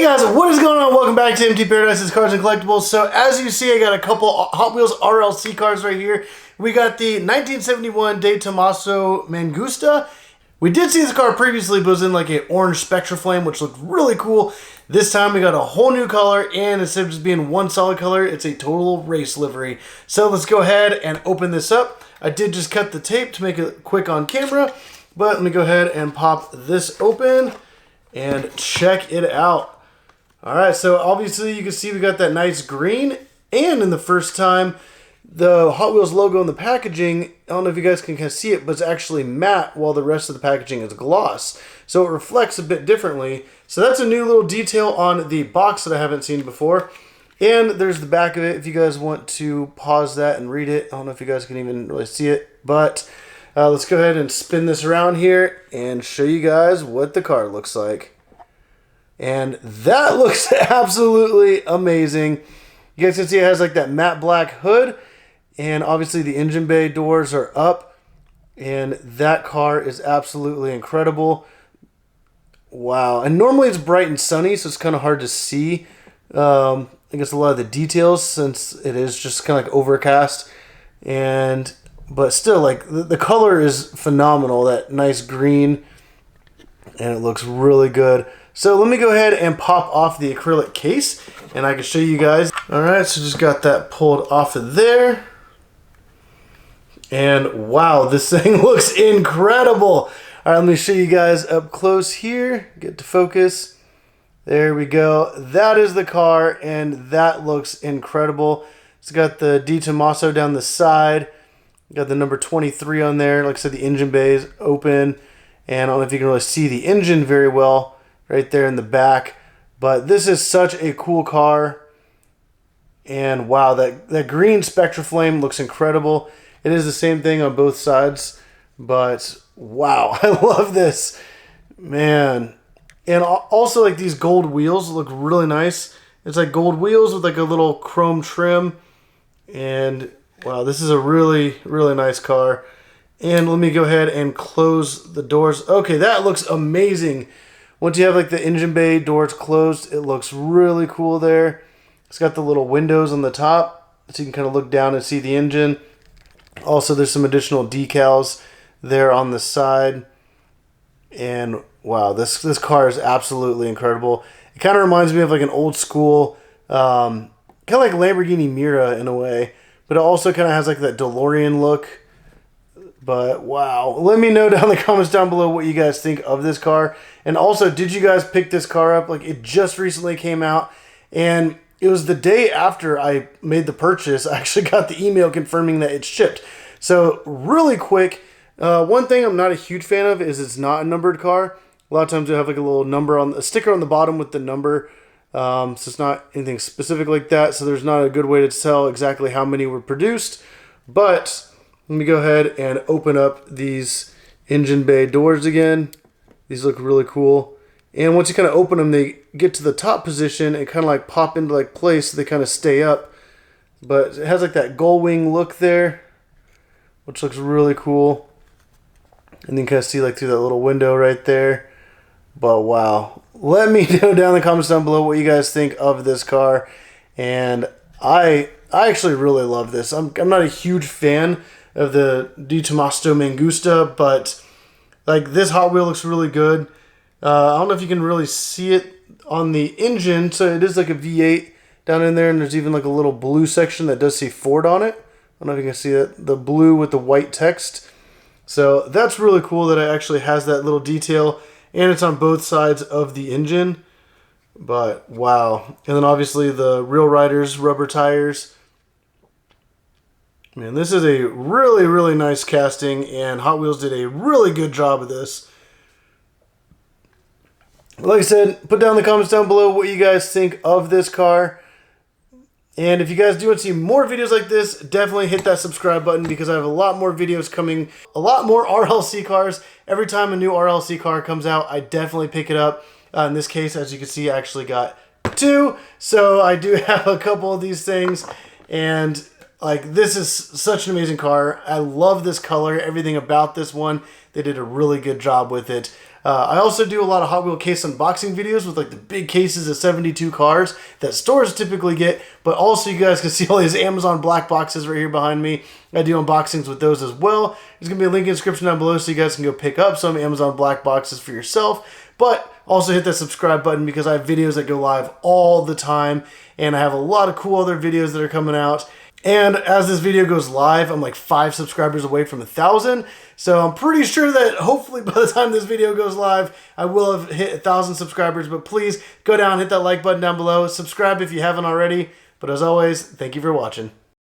Guys, what is going on? Welcome back to MT Paradise's Cars and Collectibles. So as you see, I got a couple Hot Wheels RLC cars right here. We got the 1971 Tomaso Mangusta. We did see this car previously, but it was in like an orange Spectra Flame, which looked really cool. This time we got a whole new color, and instead of just being one solid color, it's a total race livery. So let's go ahead and open this up. I did just cut the tape to make it quick on camera, but let me go ahead and pop this open and check it out. Alright, so obviously you can see we got that nice green, and in the first time, the Hot Wheels logo in the packaging, I don't know if you guys can kind of see it, but it's actually matte while the rest of the packaging is gloss. So it reflects a bit differently. So that's a new little detail on the box that I haven't seen before. And there's the back of it if you guys want to pause that and read it. I don't know if you guys can even really see it, but let's go ahead and spin this around here and show you guys what the car looks like. And that looks absolutely amazing. You guys can see it has like that matte black hood, and obviously the engine bay doors are up, and that car is absolutely incredible. Wow. And normally it's bright and sunny, so it's kind of hard to see I guess a lot of the details, since it is just kind of like overcast. But still, like the color is phenomenal, that nice green, and it looks really good. So let me go ahead and pop off the acrylic case, and I can show you guys. Alright, so just got that pulled off of there. And wow, this thing looks incredible. Alright, let me show you guys up close here. Get to focus. There we go. That is the car, and that looks incredible. It's got the Di Tomaso down the side. Got the number 23 on there. Like I said, the engine bay is open, and I don't know if you can really see the engine very well right there in the back, but this is such a cool car. And wow, that green Spectra Flame looks incredible. It is the same thing on both sides, but wow, I love this, man. And also, like, these gold wheels look really nice. It's like gold wheels with like a little chrome trim, and wow, this is a really, really nice car. And let me go ahead and close the doors. Okay, that looks amazing. Once you have like the engine bay doors closed, it looks really cool there. It's got the little windows on the top, so you can kind of look down and see the engine. Also, there's some additional decals there on the side. And wow, this car is absolutely incredible. It kind of reminds me of like an old school, kind of like Lamborghini Mira in a way, but it also kind of has like that DeLorean look. But wow, let me know down in the comments down below what you guys think of this car. And also, did you guys pick this car up? Like, it just recently came out, and it was the day after I made the purchase. I actually got the email confirming that it's shipped. So really quick, one thing I'm not a huge fan of is it's not a numbered car. A lot of times you'll have like a little number on a sticker on the bottom with the number. So it's not anything specific like that. So there's not a good way to tell exactly how many were produced. But let me go ahead and open up these engine bay doors again. These look really cool. And once you kind of open them, they get to the top position and kind of like pop into like place, so they kind of stay up. But it has like that gull-wing look there, which looks really cool. And then you kind of see like through that little window right there. But wow. Let me know down in the comments down below what you guys think of this car. And I actually really love this. I'm not a huge fan of the Di Tomaso Mangusta, but like this Hot Wheel looks really good. I don't know if you can really see it on the engine, so it is like a V8 down in there, and there's even like a little blue section that does say Ford on it. I don't know if you can see it, the blue with the white text. So that's really cool that it actually has that little detail, and it's on both sides of the engine. But wow. And then obviously the Real Riders rubber tires. Man, this is a really, really nice casting, and Hot Wheels did a really good job of this. Like I said, put down in the comments down below what you guys think of this car. And if you guys do want to see more videos like this, definitely hit that subscribe button, because I have a lot more videos coming, a lot more RLC cars. Every time a new RLC car comes out, I definitely pick it up. In this case, as you can see, I actually got 2. So I do have a couple of these things, and like, this is such an amazing car. I love this color, everything about this one. They did a really good job with it. I also do a lot of Hot Wheel case unboxing videos with like the big cases of 72 cars that stores typically get, but also you guys can see all these Amazon black boxes right here behind me. I do unboxings with those as well. There's going to be a link in the description down below so you guys can go pick up some Amazon black boxes for yourself. But also hit that subscribe button because I have videos that go live all the time, and I have a lot of cool other videos that are coming out. And as this video goes live, I'm like 5 subscribers away from 1,000. So I'm pretty sure that hopefully by the time this video goes live, I will have hit 1,000 subscribers. But please go down, hit that like button down below. Subscribe if you haven't already. But as always, thank you for watching.